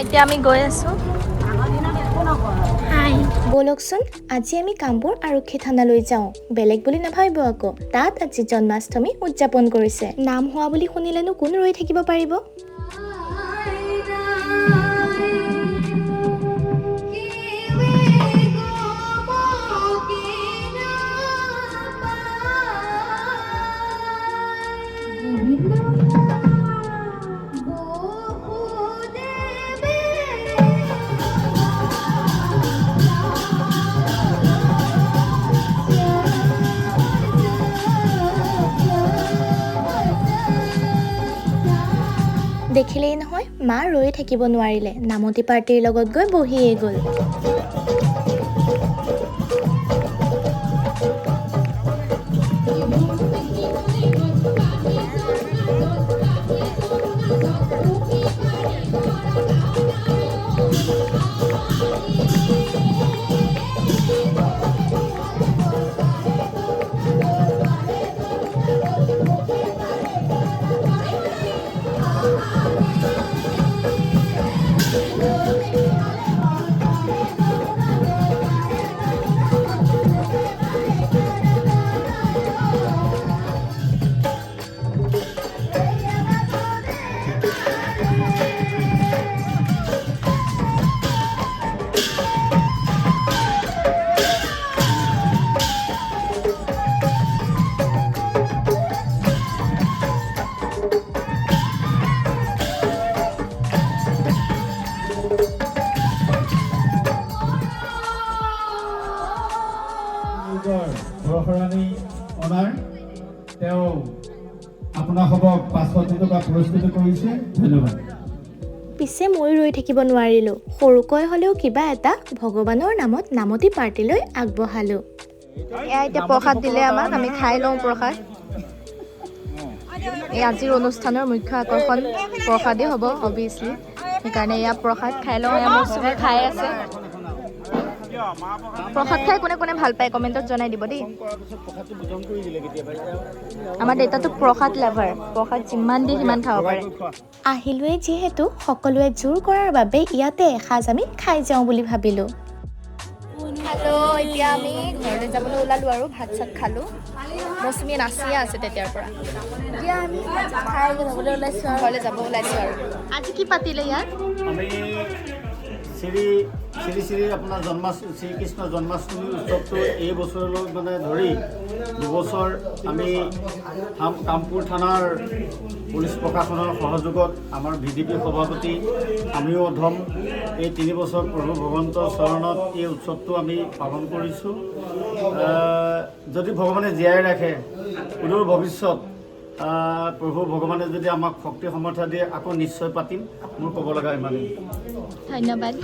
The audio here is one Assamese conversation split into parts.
এতিয়া আমি গৈ আছোঁ। হাই বলকচোন আজি আমি কামপুৰ আৰক্ষী থানালৈ যাওঁ। বেলেগ বুলি নাভাবিব আকৌ, তাত আজি জন্মাষ্টমী উদযাপন কৰিছে। নাম হোৱা বুলি শুনিলেনো কোন ৰৈ থাকিব পাৰিব। দেখিলেই নহয় মা ৰৈ থাকিব নোৱাৰিলে, নামতি পাৰ্টিৰ লগত গৈ বহিয়েই গ'ল। ঘৰখৰাণী অনাৰ তেওঁ আপোনাসবক 500 টকা পুৰস্কৃত কৰিছে। ধন্যবাদ। পিছে মই ৰৈ থাকিব নোৱাৰিলোঁ, সৰুকৈ হ'লেও কিবা এটা ভগৱানৰ নামত নামতি পাৰ্টিলৈ আগবঢ়ালোঁ। এয়া এতিয়া প্ৰসাদ দিলে আমাক, আমি খাই লওঁ প্ৰসাদ। এই আজিৰ অনুষ্ঠানৰ মুখ্য আকৰ্ষণ প্ৰসাদেই হ'ব অভিয়াছলি, সেইকাৰণে এয়া প্ৰসাদ খাই লওঁ। এয়া মৌচুমী খাই আছে। প্ৰসাদ খাই কোনে কোনে ভাল পায় কমেণ্টত জনাই দিব দেই। আমাৰ দেউতাটো প্ৰসাদ লাভাৰ, প্ৰসাদ যিমান দিয়ে সিমান খাব পাৰে। আহিলোৱে যিহেতু সকলোৱে জোৰ কৰাৰ বাবে ইয়াতে এসাঁজ আমি খাই যাওঁ বুলি ভাবিলোঁ। হেল্ল', এতিয়া আমি ঘৰলৈ যাবলৈ ওলালোঁ আৰু ভাত চাত খালোঁ। মৌচুমী নাচিয়ে আছে তেতিয়াৰ পৰা। এতিয়া আমি খাই যাবলৈ ওলাইছোঁ আৰু ঘৰলৈ যাব ওলাইছোঁ আৰু। আজি কি পাতিলে ইয়াত? আমি শ্ৰী আপোনাৰ শ্ৰীকৃষ্ণ জন্মাষ্টমী উৎসৱটো এই বছৰলৈ মানে ধৰি দুবছৰ আমি কামপুৰ থানাৰ পুলিচ প্ৰশাসনৰ সহযোগত আমাৰ VDP সভাপতি আমিও অধম এই 3 বছৰ প্ৰভু ভগৱন্ত চৰণত এই উৎসৱটো আমি পালন কৰিছোঁ। যদি ভগৱানে জীয়াই ৰাখে সুদূৰ ভৱিষ্যত প্ৰভু ভগৱানে যদি আমাক শক্তি সমৰ্থা দিয়ে আকৌ নিশ্চয় পাতিম। মোৰ ক'ব লগা ইমানেই। ধন্যবাদ।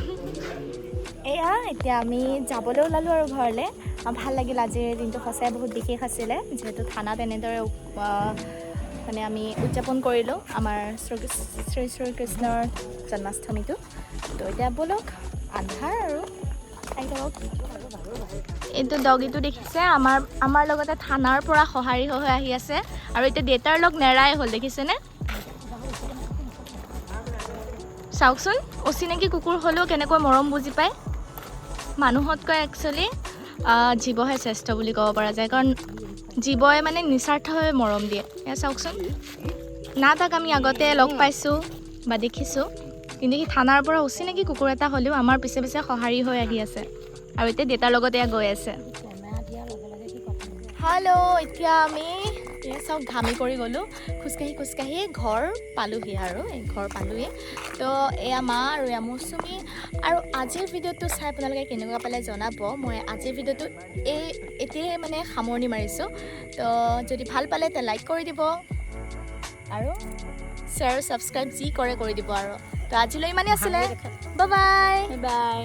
এয়া এতিয়া আমি যাবলৈ ওলালোঁ আৰু ঘৰলৈ। ভাল লাগিল, আজিৰ দিনটো সঁচাই বহুত বিশেষ আছিলে, যিহেতু থানাত এনেদৰে মানে আমি উদযাপন কৰিলোঁ আমাৰ শ্ৰীকৃষ্ণৰ জন্মাষ্টমীটো। তো এতিয়া ব'লক, আন্ধাৰ আৰু এইটো ডগিটো দেখিছে, আমাৰ লগতে থানাৰ পৰা সঁহাৰি হৈ আহি আছে আৰু এতিয়া দেউতাৰ লগ নেৰাই হ'ল, দেখিছেনে? চাওকচোন, অচিনাকি কুকুৰ হ'লেও কেনেকৈ মৰম বুজি পায়। মানুহতকৈ একচুৱেলি জীৱহে শ্ৰেষ্ঠ বুলি ক'ব পৰা যায়, কাৰণ জীৱই মানে নিস্বাৰ্থভাৱে মৰম দিয়ে। এয়া চাওকচোন, না তাক আমি আগতে লগ পাইছোঁ বা দেখিছোঁ, কিন্তু সি থানাৰ পৰা অচিনাকি কুকুৰ এটা হ'লেও আমাৰ পিছে পিছে সঁহাৰি হৈ আহি আছে আৰু এতিয়া দেউতাৰ লগতে এয়া গৈ আছে। হেল্ল', এতিয়া আমি চাওক ঘামি কৰি গ'লোঁ, খোজকাঢ়ি ঘৰ পালোঁহি আৰু ঘৰ পালোঁহি। তো এয়া মা আৰু এয়া মৌচুমী। আৰু আজিৰ ভিডিঅ'টো চাই আপোনালোকে কেনেকুৱা পালে জনাব। মই আজিৰ ভিডিঅ'টো এতিয়াই মানে সামৰণি মাৰিছোঁ। তো যদি ভাল পালে তে লাইক কৰি দিব আৰু শ্বেয়াৰ ছাবস্ক্ৰাইব যি কৰে কৰি দিব আৰু। তো আজিলৈ ইমানেই আছিলে। Bye bye.